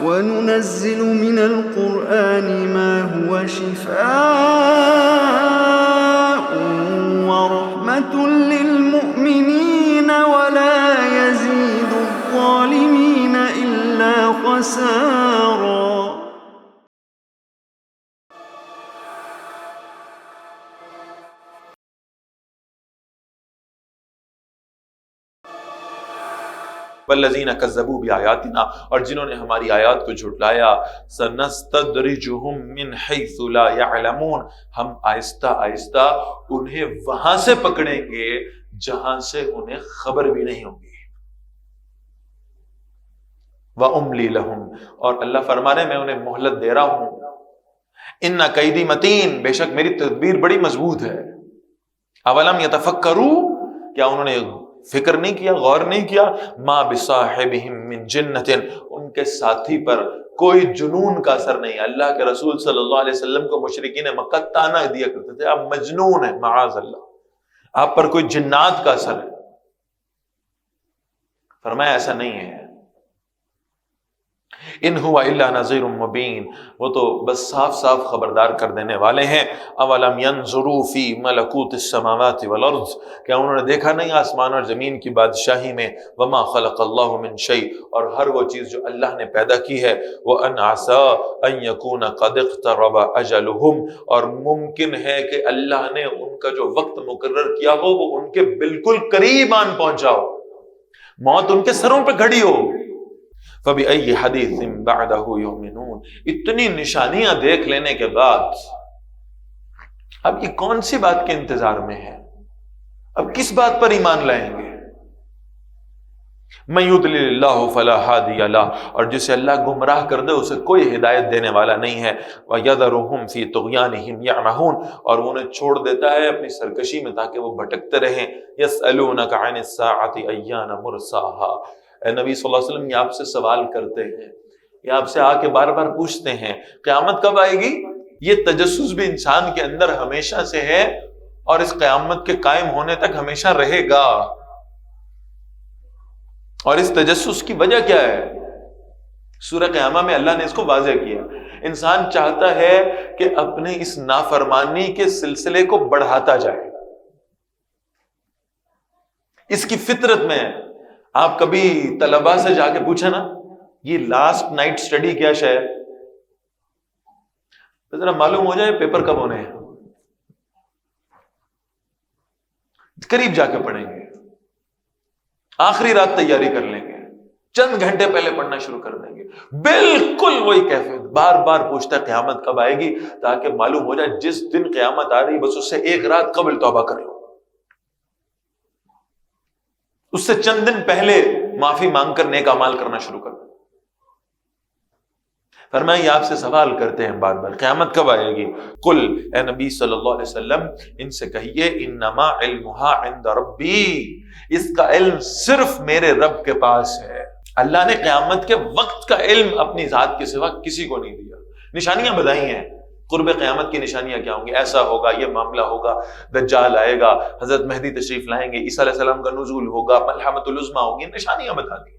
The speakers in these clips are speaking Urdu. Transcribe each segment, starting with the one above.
وَنُنَزِّلُ مِنَ الْقُرْآنِ مَا هُوَ شِفَاءٌ وَرَحْمَةٌ لِّلْمُؤْمِنِينَ وَلَا يَزِيدُ الظَّالِمِينَ إِلَّا خَسَارًا. والذین کذبوا بآیاتنا، اور جنہوں نے ہماری آیات کو جھٹلایا، سنستدرجہم من حیث لا یعلمون، ہم آہستہ آہستہ انہیں وہاں سے پکڑیں گے جہاں سے انہیں خبر بھی نہیں ہوگی۔ وَأُمْلِي لَهُمْ، اور اللہ فرمانے میں انہیں مہلت دے رہا ہوں۔ ان کیدی متین، بے شک میری تدبیر بڑی مضبوط ہے۔ اولم یتفکروا، کیا انہوں نے فکر نہیں کیا، غور نہیں کیا؟ ما بصاحبہم من جنت، ان کے ساتھی پر کوئی جنون کا اثر نہیں۔ اللہ کے رسول صلی اللہ علیہ وسلم کو مشرکین مکہ تانا دیا کرتے تھے، آپ مجنون ہیں، معاذ اللہ، آپ پر کوئی جنات کا اثر ہے۔ فرمایا ایسا نہیں ہے۔ ان ہوا الا نذیر مبین، وہ تو بس صاف صاف خبردار کر دینے والے ہیں۔ اولم ينظروا فی ملکوت السماوات والارض، کیا انہوں نے دیکھا نہیں آسمان اور زمین کی بادشاہی میں؟ وما خلق اللہ من شیء، اور ہر وہ چیز جو اللہ نے پیدا کی ہے۔ وان عسى ان يكون قد اقترب اجلهم، اور ممکن ہے کہ اللہ نے ان کا جو وقت مقرر کیا ہو وہ ان کے بالکل قریب آن پہنچا ہو، موت ان کے سروں پہ کھڑی ہو۔ فَبِأَيِّ حَدِيثٍ بَعْدَهُ يُؤْمِنُونَ، اتنی نشانیاں دیکھ لینے کے بعد اب یہ کون سی بات کے انتظار میں ہے؟ اب کس بات پر ایمان لائیں گے؟ مَن يُضْلِلِ اللَّهُ فَلَا هَادِيَ لَهُ، اور جسے اللہ گمراہ کر دے اسے کوئی ہدایت دینے والا نہیں ہے۔ وَيَذَرُهُمْ فِي طُغْيَانِهِمْ يَعْمَهُونَ، اور وہ انہیں چھوڑ دیتا ہے اپنی سرکشی میں تاکہ وہ بھٹکتے رہیں۔ يَسْأَلُونَكَ عَنِ السَّاعَةِ أَيَّانَ مُرْسَاهَا، اے نبی صلی اللہ علیہ وسلم یہ آپ سے سوال کرتے ہیں، یہ آپ سے آ کے بار بار پوچھتے ہیں قیامت کب آئے گی۔ یہ تجسس بھی انسان کے اندر ہمیشہ سے ہے اور اس قیامت کے قائم ہونے تک ہمیشہ رہے گا۔ اور اس تجسس کی وجہ کیا ہے؟ سورہ قیامہ میں اللہ نے اس کو واضح کیا۔ انسان چاہتا ہے کہ اپنے اس نافرمانی کے سلسلے کو بڑھاتا جائے، اس کی فطرت میں ہے۔ آپ کبھی طلباء سے جا کے پوچھیں نا یہ لاسٹ نائٹ سٹڈی کیا شے ہے، تو ذرا معلوم ہو جائے پیپر کب ہونے ہیں، قریب جا کے پڑھیں گے، آخری رات تیاری کر لیں گے، چند گھنٹے پہلے پڑھنا شروع کر دیں گے، بالکل وہی کیفیت۔ بار بار پوچھتا ہے قیامت کب آئے گی تاکہ معلوم ہو جائے جس دن قیامت آ رہی بس اس سے ایک رات قبل توبہ کر لو، اس سے چند دن پہلے معافی مانگ کر نیک اعمال کرنا شروع کر دو۔ فرمایا یہ آپ سے سوال کرتے ہیں بار بار قیامت کب آئے گی۔ قل، اے نبی صلی اللہ علیہ وسلم ان سے کہیے انما علمها عند ربی، اس کا علم صرف میرے رب کے پاس ہے۔ اللہ نے قیامت کے وقت کا علم اپنی ذات کے سوا کسی کو نہیں دیا۔ نشانیاں بتائی ہیں، قرب قیامت کی نشانیاں کیا ہوں گی، ایسا ہوگا، یہ معاملہ ہوگا، دجال آئے گا، حضرت مہدی تشریف لائیں گے، عیسیٰ علیہ السلام کا نزول ہوگا، ملحمۃ العظمیٰ ہوگی، نشانیاں بتا دی۔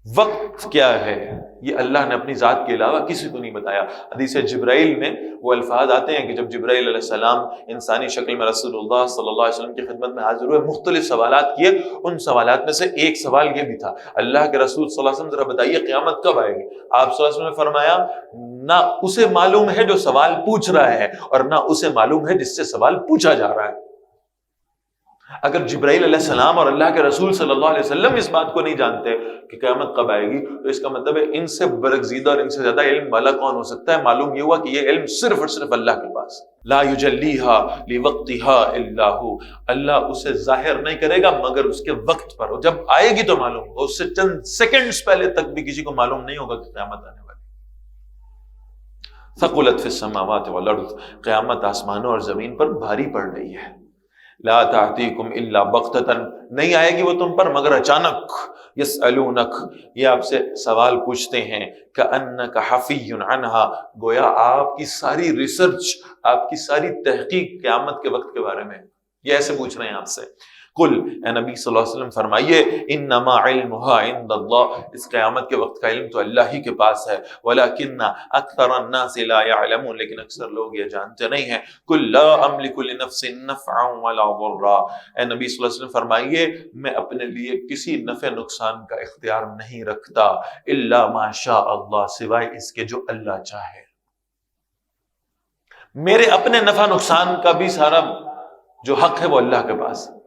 وقت کیا ہے یہ اللہ نے اپنی ذات کے علاوہ کسی کو نہیں بتایا۔ حدیث جبرائیل میں وہ الفاظ آتے ہیں کہ جب جبرائیل علیہ السلام انسانی شکل میں رسول اللہ صلی اللہ علیہ وسلم کی خدمت میں حاضر ہوئے، مختلف سوالات کیے، ان سوالات میں سے ایک سوال یہ بھی تھا اللہ کے رسول صلی اللہ علیہ وسلم ذرا بتائیے قیامت کب آئے گی۔ آپ صلی اللہ علیہ وسلم نے فرمایا نہ اسے معلوم ہے جو سوال پوچھ رہا ہے اور نہ اسے معلوم ہے جس سے سوال پوچھا جا رہا ہے۔ اگر جبرائیل علیہ السلام اور اللہ کے رسول صلی اللہ علیہ وسلم اس بات کو نہیں جانتے کہ قیامت کب آئے گی تو اس کا مطلب ہے ان سے برگزیدہ اور ان سے زیادہ علم والا کون ہو سکتا ہے؟ معلوم یہ ہوا کہ یہ علم صرف اور صرف اللہ کے پاس۔ لا یجلیھا لوقتھا الا ھو، اللہ اسے ظاہر نہیں کرے گا مگر اس کے وقت پر ہو، جب آئے گی تو معلوم ہوگا، اس سے چند سیکنڈز پہلے تک بھی کسی کو معلوم نہیں ہوگا کہ قیامت آنے والی۔ ثقلت فی السماوات والارض، قیامت آسمانوں اور زمین پر بھاری پڑ رہی ہے۔ لا تأتیکم الا بغتۃ، نہیں آئے گی وہ تم پر مگر اچانک۔ یسألونک، یہ آپ سے سوال پوچھتے ہیں، کأنک حفی عنہا، گویا آپ کی ساری ریسرچ، آپ کی ساری تحقیق قیامت کے وقت کے بارے میں یہ ایسے پوچھ رہے ہیں آپ سے۔ قل اے نبی صلی اللہ علیہ وسلم فرمائیے انما علمها عند اللہ، اس قیامت کے وقت کا علم تو اللہ ہی کے پاس ہے، ولکن اکثر الناس لا يعلمون، لیکن اکثر لوگ یہ جانتے نہیں ہیں۔ قل لا املک لنفس نفعا ولا ضرا، اے نبی صلی اللہ علیہ وسلم فرمائیے میں اپنے لیے کسی نفع نقصان کا اختیار نہیں رکھتا الا ما شاء اللہ، سوائے اس کے جو اللہ چاہے۔ میرے اپنے نفع نقصان کا بھی سارا جو حق ہے وہ اللہ کے پاس ہے،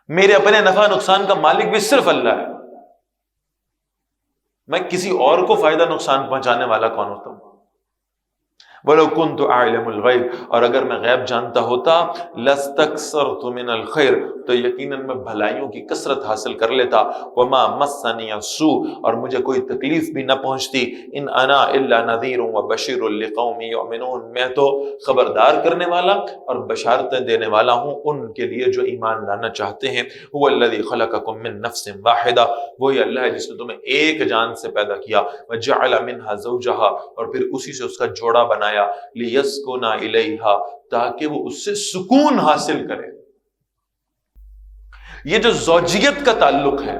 میرے اپنے نفع نقصان کا مالک بھی صرف اللہ ہے، میں کسی اور کو فائدہ نقصان پہنچانے والا کون ہوتا ہوں؟ وَلَوْ كُنْتُ أَعْلَمُ الْغَيْبَ، اور اگر میں غیب جانتا ہوتا لَاسْتَكْثَرْتُ مِنَ الْخَيْرِ، تو یقیناً میں بھلائیوں کی کثرت حاصل کر لیتا، وَمَا مَسَّنِيَ السُّوءُ، اور مجھے کوئی تکلیف بھی نہ پہنچتی، إِنْ أَنَا إِلَّا نَذِيرٌ وَبَشِيرٌ لِقَوْمٍ يُؤْمِنُونَ، میں تو خبردار کرنے والا اور بشارتیں دینے والا ہوں ان کے لیے جو ایمان لانا چاہتے ہیں۔ هُوَ الَّذِي خَلَقَكُم مِّن نَّفْسٍ وَاحِدَةٍ، وہی اللہ ہے جس نے تمہیں ایک جان سے پیدا کیا، وَجَعَلَ مِنْهَا زَوْجَهَا، اور پھر اسی سے اس کا جوڑا بنایا، لِيَسْكُنَ إِلَيْهَا، تاکہ وہ اس سے سکون حاصل کرے۔ یہ جو زوجیت کا تعلق ہے،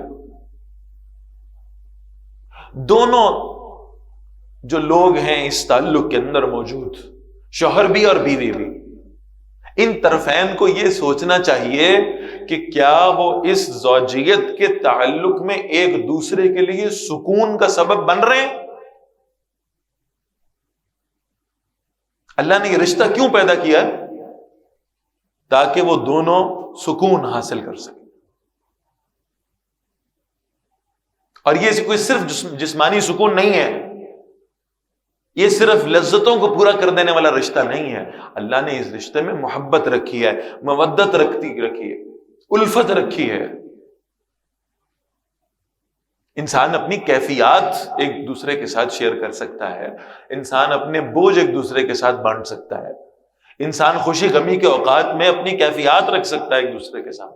دونوں جو لوگ ہیں اس تعلق کے اندر موجود، شوہر بھی اور بیوی بھی، ان طرفین کو یہ سوچنا چاہیے کہ کیا وہ اس زوجیت کے تعلق میں ایک دوسرے کے لیے سکون کا سبب بن رہے ہیں۔ اللہ نے یہ رشتہ کیوں پیدا کیا ہے؟ تاکہ وہ دونوں سکون حاصل کر سکیں، اور یہ کوئی صرف جسمانی سکون نہیں ہے، یہ صرف لذتوں کو پورا کر دینے والا رشتہ نہیں ہے۔ اللہ نے اس رشتے میں محبت رکھی ہے، مودت رکھی ہے، الفت رکھی ہے۔ انسان اپنی کیفیات ایک دوسرے کے ساتھ شیئر کر سکتا ہے، انسان اپنے بوجھ ایک دوسرے کے ساتھ بانٹ سکتا ہے، انسان خوشی غمی کے اوقات میں اپنی کیفیات رکھ سکتا ہے ایک دوسرے کے ساتھ۔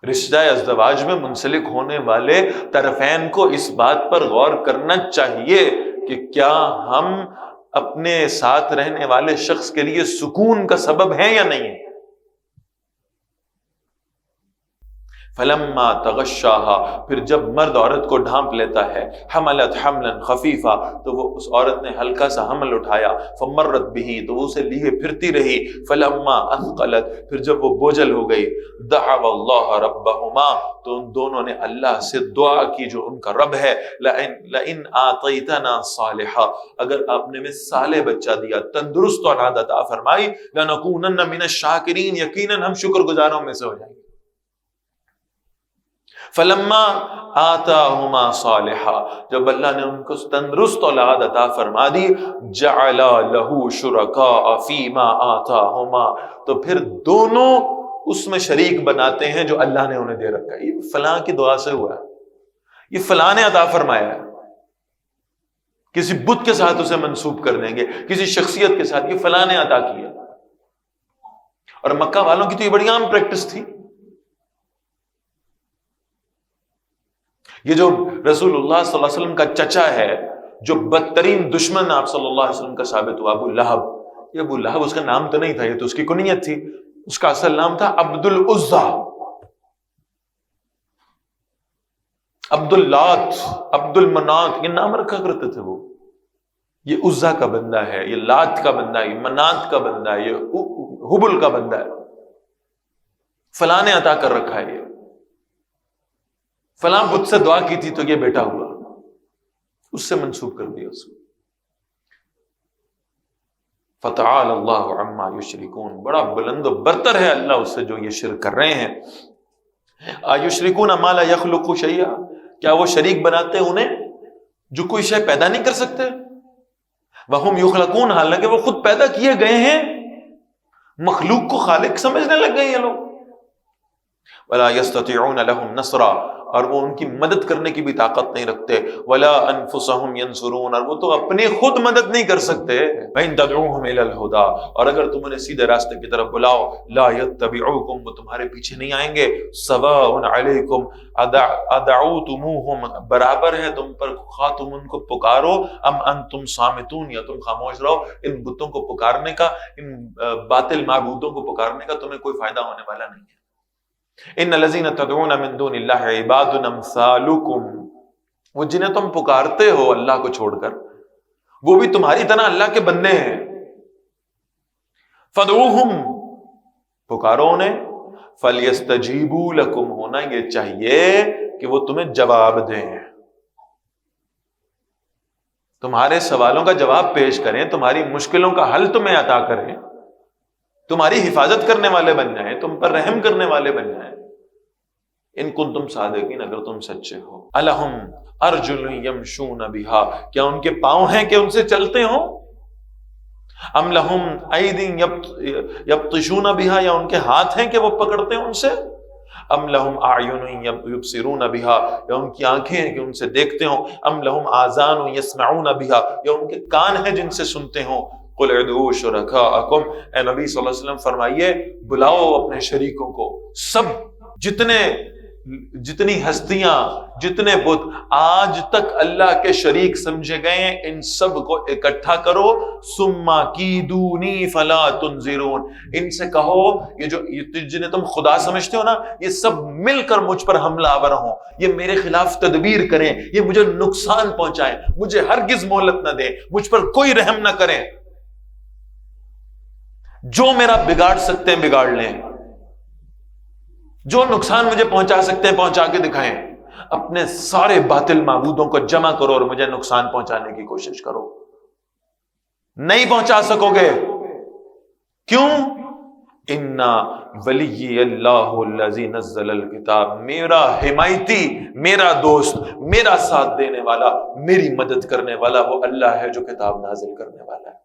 رشتہ ازدواج میں منسلک ہونے والے طرفین کو اس بات پر غور کرنا چاہیے کہ کیا ہم اپنے ساتھ رہنے والے شخص کے لیے سکون کا سبب ہیں یا نہیں ہیں۔ فلما تغشاها، پھر جب مرد عورت کو ڈھانپ لیتا ہے، حملت حملا خفیفا، تو وہ اس عورت نے ہلکا سا حمل اٹھایا، فمرت به، تو وہ اسے لیے پھرتی رہی، فلما اثقلت، پھر جب وہ بوجھل ہو گئی، دعوا اللہ ربہما، تو ان دونوں نے اللہ سے دعا کی جو ان کا رب ہے، لئن آتیتنا صالحا، اگر آپ نے ہمیں صالح بچہ دیا، تندرست اولاد عطا فرمائی، لنکونن من الشاکرین، یقیناً ہم شکر گزاروں میں سے ہو جائیں گے۔ فلما آتاہما صالحا، جب اللہ نے ان کو تندرست اولاد عطا فرما دی، جعل له شرکاء فیما آتاہما، تو پھر دونوں اس میں شریک بناتے ہیں جو اللہ نے انہیں دے رکھا ہے۔ یہ فلاں کی دعا سے ہوا ہے، یہ فلاں نے عطا فرمایا ہے، کسی بت کے ساتھ اسے منسوب کر دیں گے، کسی شخصیت کے ساتھ، یہ فلاں نے عطا کیا۔ اور مکہ والوں کی تو یہ بڑی عام پریکٹس تھی۔ یہ جو رسول اللہ صلی اللہ علیہ وسلم کا چچا ہے، جو بدترین دشمن آپ صلی اللہ علیہ وسلم کا ثابت ہوا، ابو لہب، یہ ابو لہب اس کا نام تو نہیں تھا، یہ تو اس کی کنیت تھی، اس کا اصل نام تھا عبد العزا، عبد اللات، عبد المنات، یہ نام رکھا کرتے تھے وہ۔ یہ عزا کا بندہ ہے، یہ لات کا بندہ ہے، یہ منات کا بندہ ہے، یہ حبل کا بندہ ہے، فلاں نے عطا کر رکھا ہے، یہ فلاں بت سے دعا کی تھی تو یہ بیٹا ہوا، اس سے منسوب کر دیا اس کو۔ فتعال اللہ عما یشرکون، بڑا بلند و برتر ہے اللہ اس سے جو یہ شرک کر رہے ہیں۔ ایشرکون ما لا یخلق شیئا، کیا وہ شریک بناتے ہیں انہیں جو کوئی شے پیدا نہیں کر سکتے؟ وہم یخلقون، حالانکہ وہ خود پیدا کیے گئے ہیں، مخلوق کو خالق سمجھنے لگ گئے یہ لوگ۔ ولا یستطیعون لهم نصرا، اور وہ ان کی مدد کرنے کی بھی طاقت نہیں رکھتے، ولا انفسهم ينصرون، اور وہ تو اپنی خود مدد نہیں کر سکتے۔ وَإِن تَدْعُوهُمْ إِلَى الْهُدَىٰ، اور اگر تم انہیں سیدھے راستے کی طرف بلاؤ، لا يتبعوكم، وہ تمہارے پیچھے نہیں آئیں گے، سواء علیکم ادعوتموہم، برابر ہے تم پر خواہ تم ان کو پکارو، ام انتم صامتون، یا تم خاموش رہو، ان بتوں کو پکارنے کا، ان باطل معبودوں کو پکارنے کا تمہیں کوئی فائدہ ہونے والا نہیں ہے۔ ان الذین تدعون من دون اللہ عباد امثالکم، وہ جنہیں تم پکارتے ہو اللہ کو چھوڑ کر، وہ بھی تمہاری طرح اللہ کے بندے ہیں۔ فدعوہم، پکارو انہیں، فلیستجیبوا لکم، ہونا یہ چاہیے کہ وہ تمہیں جواب دیں، تمہارے سوالوں کا جواب پیش کریں، تمہاری مشکلوں کا حل تمہیں عطا کریں، تمہاری حفاظت کرنے والے بن جائیں، تم پر رحم کرنے والے بن جائیں، ان کنتم صادقین، اگر تم سچے ہو۔ الہم ارجل یمشون بہا، کیا ان کے پاؤں ہیں کہ ان سے چلتے ہوں؟ ام لہم ایدی یبطشون بہا، یا ان کے ہاتھ ہیں کہ وہ پکڑتے ہیں ان سے؟ ام لہم اعین یبصرون بہا، یا ان کی آنکھیں ہیں کہ ان سے دیکھتے ہوں؟ ام لہم آذان یسمعون بہا، یا ان کے کان ہیں جن سے سنتے ہوں؟ قل ادعوا شرکاءکم، اے نبی صلی اللہ علیہ وسلم فرمائیے بلاؤ اپنے شریکوں کو، سب جتنی ہستیاں، جتنے بت آج تک اللہ کے شریک سمجھے گئے ہیں، ان سب کو اکٹھا کرو، ثم کیدونی فلا تنظرون، ان سے کہو یہ جنہیں تم خدا سمجھتے ہو نا، یہ سب مل کر مجھ پر حملہ آور ہوں، یہ میرے خلاف تدبیر کریں، یہ مجھے نقصان پہنچائیں، مجھے ہرگز مہلت نہ دیں، مجھ پر کوئی رحم نہ کریں، جو میرا بگاڑ سکتے ہیں بگاڑ لیں، جو نقصان مجھے پہنچا سکتے ہیں پہنچا کے دکھائیں، اپنے سارے باطل معبودوں کو جمع کرو اور مجھے نقصان پہنچانے کی کوشش کرو، نہیں پہنچا سکو گے، کیوں؟ انا ولی اللہ الذی نزل الکتاب، میرا حمایتی، میرا دوست، میرا ساتھ دینے والا، میری مدد کرنے والا وہ اللہ ہے جو کتاب نازل کرنے والا ہے۔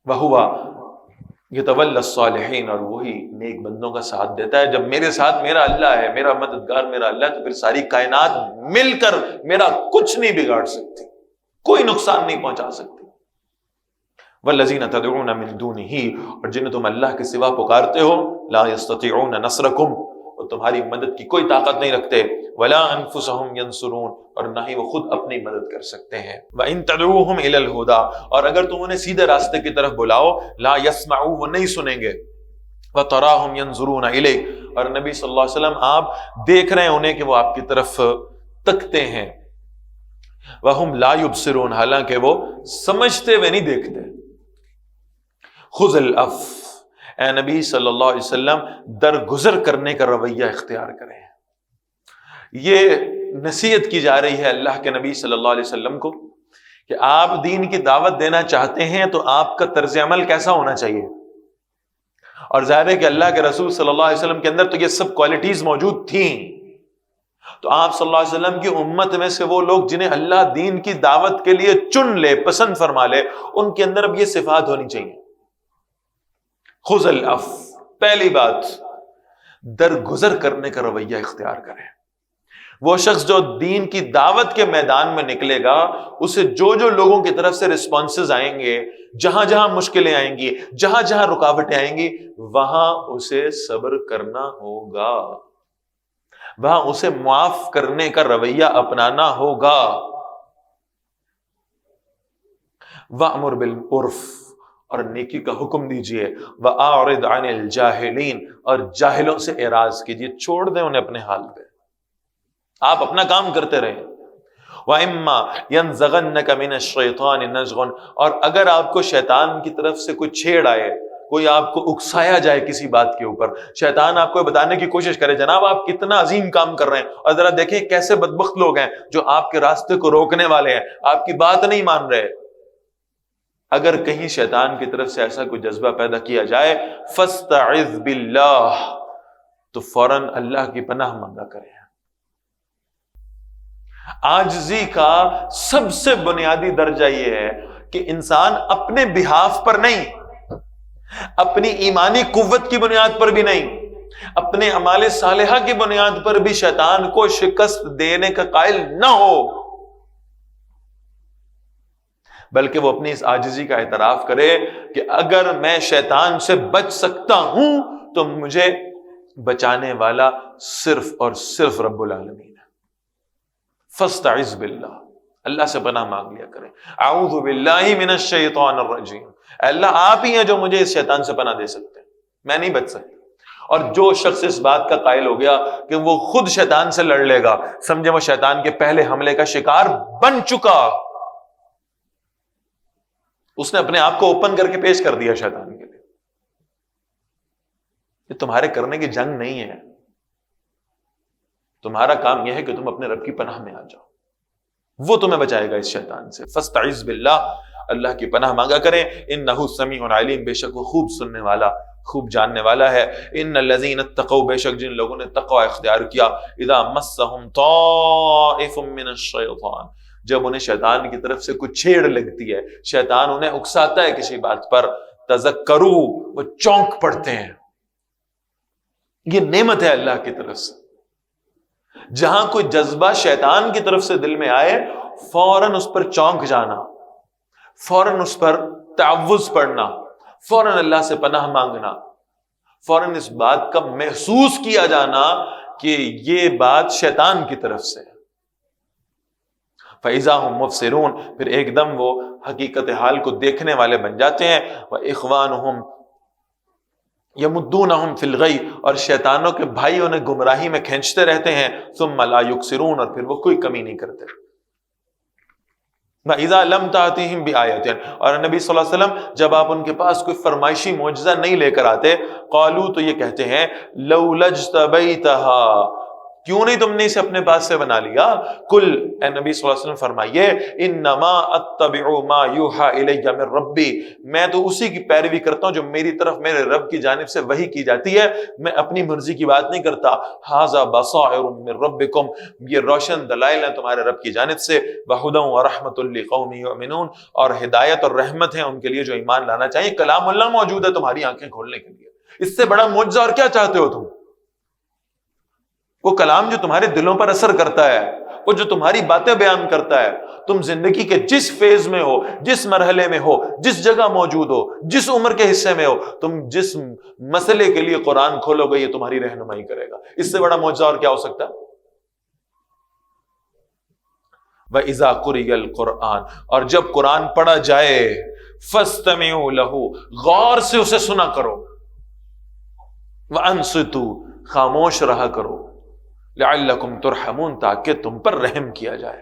وَهُوَ يَتَوَلَّى الصَّالِحِينَ، اور وہی نیک بندوں کا ساتھ دیتا ہے۔ جب میرے ساتھ میرا اللہ ہے، میرا مددگار میرا اللہ ہے، تو پھر ساری کائنات مل کر میرا کچھ نہیں بگاڑ سکتی، کوئی نقصان نہیں پہنچا سکتی۔ وَالَّذِينَ تَدْعُونَ مِن دُونِهِ، اور جنہیں تم اللہ کے سوا پکارتے ہو، لَا يَسْتَطِيعُونَ نَصْرَكُمْ، اور تمہاری مدد کی کوئی طاقت نہیں رکھتے، وَلَا أَنفُسَهُمْ يَنصُرُونَ، اور نہ ہی وہ خود اپنی مدد کر سکتے ہیں۔ وَإِن تَدْعُوهُمْ إِلَى الْهُدَىٰ، اور اگر تم انہیں سیدھے راستے کی طرف بلاؤ، لَا يَسْمَعُوا، وہ نہیں سنیں گے، وَتَرَاهُمْ يَنظُرُونَ إِلَيْكَ، اور نبی صلی اللہ علیہ وسلم آپ دیکھ رہے ہیں انہیں کہ وہ آپ کی طرف تکتے ہیں، وَهُمْ لَا يُبْصِرُونَ، حالانکہ وہ سمجھتے ہوئے نہیں دیکھتے۔ خُذِ الْعَفْوَ، اے نبی صلی اللہ علیہ وسلم درگزر کرنے کا رویہ اختیار کریں۔ یہ نصیحت کی جا رہی ہے اللہ کے نبی صلی اللہ علیہ وسلم کو کہ آپ دین کی دعوت دینا چاہتے ہیں تو آپ کا طرز عمل کیسا ہونا چاہیے، اور ظاہر ہے کہ اللہ کے رسول صلی اللہ علیہ وسلم کے اندر تو یہ سب کوالٹیز موجود تھیں، تو آپ صلی اللہ علیہ وسلم کی امت میں سے وہ لوگ جنہیں اللہ دین کی دعوت کے لیے چن لے، پسند فرما لے، ان کے اندر اب یہ صفات ہونی چاہیے۔ خذ العفو، پہلی بات درگزر کرنے کا رویہ اختیار کریں۔ وہ شخص جو دین کی دعوت کے میدان میں نکلے گا، اسے جو لوگوں کی طرف سے رسپانسز آئیں گے، جہاں جہاں مشکلیں آئیں گی، جہاں جہاں رکاوٹیں آئیں گی، وہاں اسے صبر کرنا ہوگا، وہاں اسے معاف کرنے کا رویہ اپنانا ہوگا۔ وَأْمُرْ بِالْعُرْفِ، اور نیکی کا حکم دیجئے، وَأَعْرِضْ عَنِ الْجَاهِلِينَ، اور جاہلوں سے اعراض کیجئے، چھوڑ دیں انہیں اپنے حال پہ، آپ اپنا کام کرتے رہیں۔ وَإِمَّا يَنزَغَنَّكَ مِنَ الشَّيْطَانِ نَزْغٌ، اور اگر آپ کو شیطان کی طرف سے کوئی چھیڑ آئے، کوئی آپ کو اکسایا جائے کسی بات کے اوپر، شیطان آپ کو بتانے کی کوشش کرے جناب آپ کتنا عظیم کام کر رہے ہیں، اور ذرا دیکھیں کیسے بدبخت لوگ ہیں جو آپ کے راستے کو روکنے والے ہیں، آپ کی بات نہیں مان رہے، اگر کہیں شیطان کی طرف سے ایسا کوئی جذبہ پیدا کیا جائے، فَاسْتَعِذْ بِاللَّهِ، تو فوراً اللہ کی پناہ مانگا کریں۔ عاجزی کا سب سے بنیادی درجہ یہ ہے کہ انسان اپنے بہاف پر نہیں، اپنی ایمانی قوت کی بنیاد پر بھی نہیں، اپنے اعمال صالحہ کی بنیاد پر بھی شیطان کو شکست دینے کا قائل نہ ہو، بلکہ وہ اپنی اس عاجزی کا اعتراف کرے کہ اگر میں شیطان سے بچ سکتا ہوں تو مجھے بچانے والا صرف اور صرف رب العالمین ہے۔ فاستعذ باللہ، اللہ سے پناہ مانگ لیا کریں۔ اعوذ باللہ من الشیطان الرجیم، اللہ آپ ہی ہیں جو مجھے اس شیطان سے پناہ دے سکتے ہیں، میں نہیں بچ سکتا۔ اور جو شخص اس بات کا قائل ہو گیا کہ وہ خود شیطان سے لڑ لے گا، سمجھے وہ شیطان کے پہلے حملے کا شکار بن چکا، اس نے اپنے آپ کو اوپن کر کے پیش کر دیا شیطان کے لیے۔ یہ تمہارے کرنے کی جنگ نہیں ہے، تمہارا کام یہ ہے کہ تم اپنے رب کی پناہ میں آ جاؤ، وہ تمہیں بچائے گا اس شیطان سے۔ فاستعذ باللہ، اللہ کی پناہ مانگا کریں۔ انہ سمیع علیم، بے شک وہ خوب سننے والا، خوب جاننے والا ہے۔ ان الذین اتقوا، بے شک جن لوگوں نے تقوی اختیار کیا، اذا مسهم طائف من الشیطان، جب انہیں شیطان کی طرف سے کچھ چھیڑ لگتی ہے، شیطان انہیں اکساتا ہے کسی بات پر، تذکروا، وہ چونک پڑتے ہیں۔ یہ نعمت ہے اللہ کی طرف سے، جہاں کوئی جذبہ شیطان کی طرف سے دل میں آئے، فوراً اس پر چونک جانا، فوراً اس پر تعوذ پڑھنا، فوراً اللہ سے پناہ مانگنا، فوراً اس بات کا محسوس کیا جانا کہ یہ بات شیطان کی طرف سے ہے۔ فَإِذَا هُمْ مُبْصِرُونَ، پھر ایک دم وہ حقیقت حال کو دیکھنے والے بن جاتے ہیں۔ وَإِخْوَانُهُمْ يَمُدُّونَهُمْ فِي الْغَيِّ، اور شیطانوں کے بھائی انہیں گمراہی میں کھینچتے رہتے ہیں۔ ثُمَّ لَا يُقْصِرُونَ، اور پھر وہ کوئی کمی نہیں کرتے۔ وَإِذَا لَمْ تَأْتِهِمْ بِآیَةٍ، اور نبی صلی اللہ علیہ وسلم جب آپ ان کے پاس کوئی فرمائشی معجزہ نہیں لے کر آتے، قالوا، تو یہ کہتے ہیں، لَوْلَا اجْتَبَيْتَهَا، کیوں نہیں تم نے اسے اپنے پاس سے بنا لیا؟ کل، اے نبی صلی اللہ علیہ وسلم فرمائیے، انما اتبع ما یوحى الی من ربی، میں تو اسی کی پیروی کرتا ہوں جو میری طرف میرے رب کی جانب سے وحی کی جاتی ہے، میں اپنی مرضی کی بات نہیں کرتا۔ ھذا بصائر من ربکم، یہ روشن دلائل ہیں تمہارے رب کی جانب سے، وہدی ورحمۃ لقوم یؤمنون، اور ہدایت اور رحمت ہے ان کے لیے جو ایمان لانا چاہیے۔ کلام اللہ موجود ہے تمہاری آنکھیں کھولنے کے لیے، اس سے بڑا معجزہ اور کیا چاہتے ہو تم؟ وہ کلام جو تمہارے دلوں پر اثر کرتا ہے، وہ جو تمہاری باتیں بیان کرتا ہے، تم زندگی کے جس فیز میں ہو، جس مرحلے میں ہو، جس جگہ موجود ہو، جس عمر کے حصے میں ہو، تم جس مسئلے کے لیے قرآن کھولو گے یہ تمہاری رہنمائی کرے گا۔ اس سے بڑا معجزہ اور کیا ہو سکتا ہے؟ وَإِذَا قُرِئَ الْقُرْآنُ، اور جب قرآن پڑھا جائے، فَاسْتَمِعُوا لَهُ، غور سے اسے سنا کرو، وَأَنصِتُوا، خاموش رہا کرو، لعلکم ترحمون، تاکہ تم پر رحم کیا جائے۔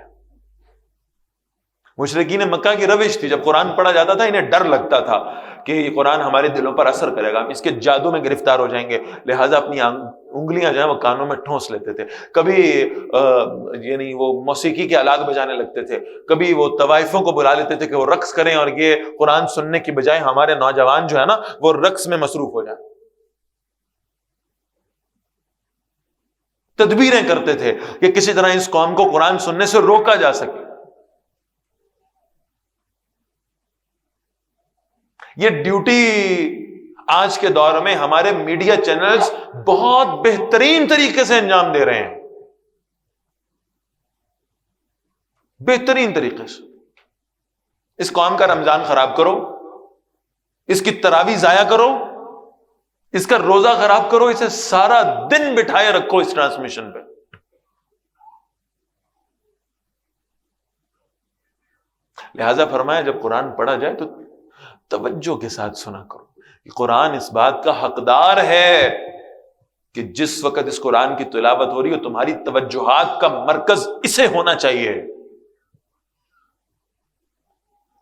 مشرکین مکہ کی روش تھی، جب قرآن پڑھا جاتا تھا انہیں ڈر لگتا تھا کہ یہ قرآن ہمارے دلوں پر اثر کرے گا، ہم اس کے جادو میں گرفتار ہو جائیں گے، لہٰذا اپنی انگلیاں جو ہیں وہ کانوں میں ٹھونس لیتے تھے، کبھی یعنی وہ موسیقی کے آلات بجانے لگتے تھے، کبھی وہ طوائفوں کو بلا لیتے تھے کہ وہ رقص کریں، اور یہ قرآن سننے کی بجائے ہمارے نوجوان جو ہے نا وہ رقص میں مصروف ہو جائیں۔ تدبیریں کرتے تھے کہ کسی طرح اس قوم کو قرآن سننے سے روکا جا سکے۔ یہ ڈیوٹی آج کے دور میں ہمارے میڈیا چینلز بہت بہترین طریقے سے انجام دے رہے ہیں، بہترین طریقے سے۔ اس قوم کا رمضان خراب کرو، اس کی تراویح ضائع کرو، اس کا روزہ خراب کرو، اسے سارا دن بٹھائے رکھو اس ٹرانسمیشن پہ۔ لہذا فرمایا جب قرآن پڑھا جائے تو توجہ کے ساتھ سنا کرو۔ قرآن اس بات کا حقدار ہے کہ جس وقت اس قرآن کی تلاوت ہو رہی ہو تمہاری توجہات کا مرکز اسے ہونا چاہیے۔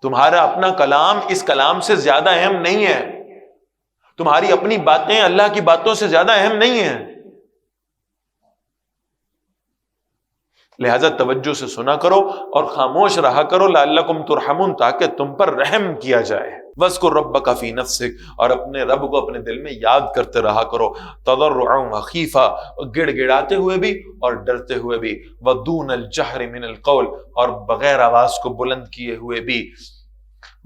تمہارا اپنا کلام اس کلام سے زیادہ اہم نہیں ہے، تمہاری اپنی باتیں اللہ کی باتوں سے زیادہ اہم نہیں ہیں، لہذا توجہ سے سنا کرو اور خاموش رہا کرو، لعلکم ترحمون، تاکہ تم پر رحم کیا جائے۔ وَاذْكُر رَبَّكَ فِي نَفْسِكَ، اور اپنے رب کو اپنے دل میں یاد کرتے رہا کرو، تضرعا وخیفا، گڑ گڑاتے ہوئے بھی اور ڈرتے ہوئے بھی، وَدُونَ الْجَهْرِ مِنَ الْقَوْلِ، اور بغیر آواز کو بلند کیے ہوئے بھی،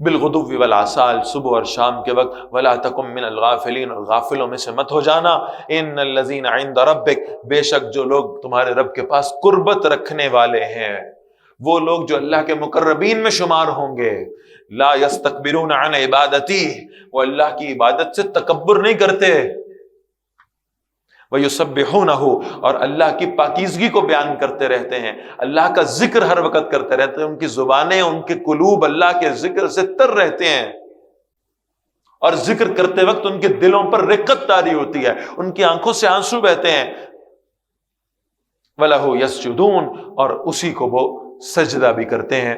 بالغدو والآصال، صبح اور شام کے وقت، ولا تکم من الغافلین، اور غافلوں میں سے مت ہو جانا، ان الذین عند ربک، بے شک جو لوگ تمہارے رب کے پاس قربت رکھنے والے ہیں، وہ لوگ جو اللہ کے مقربین میں شمار ہوں گے، لا یستکبرون عن عبادتی، وہ اللہ کی عبادت سے تکبر نہیں کرتے، وَيُسَبِّحُونَهُ، اور اللہ کی پاکیزگی کو بیان کرتے رہتے ہیں، اللہ کا ذکر ہر وقت کرتے رہتے ہیں، ان کی زبانیں، ان کے قلوب اللہ کے ذکر سے تر رہتے ہیں، اور ذکر کرتے وقت ان کے دلوں پر رقت طاری ہوتی ہے، ان کی آنکھوں سے آنسو بہتے ہیں، وَلَهُ يَسْجُدُونَ، اور اسی کو وہ سجدہ بھی کرتے ہیں۔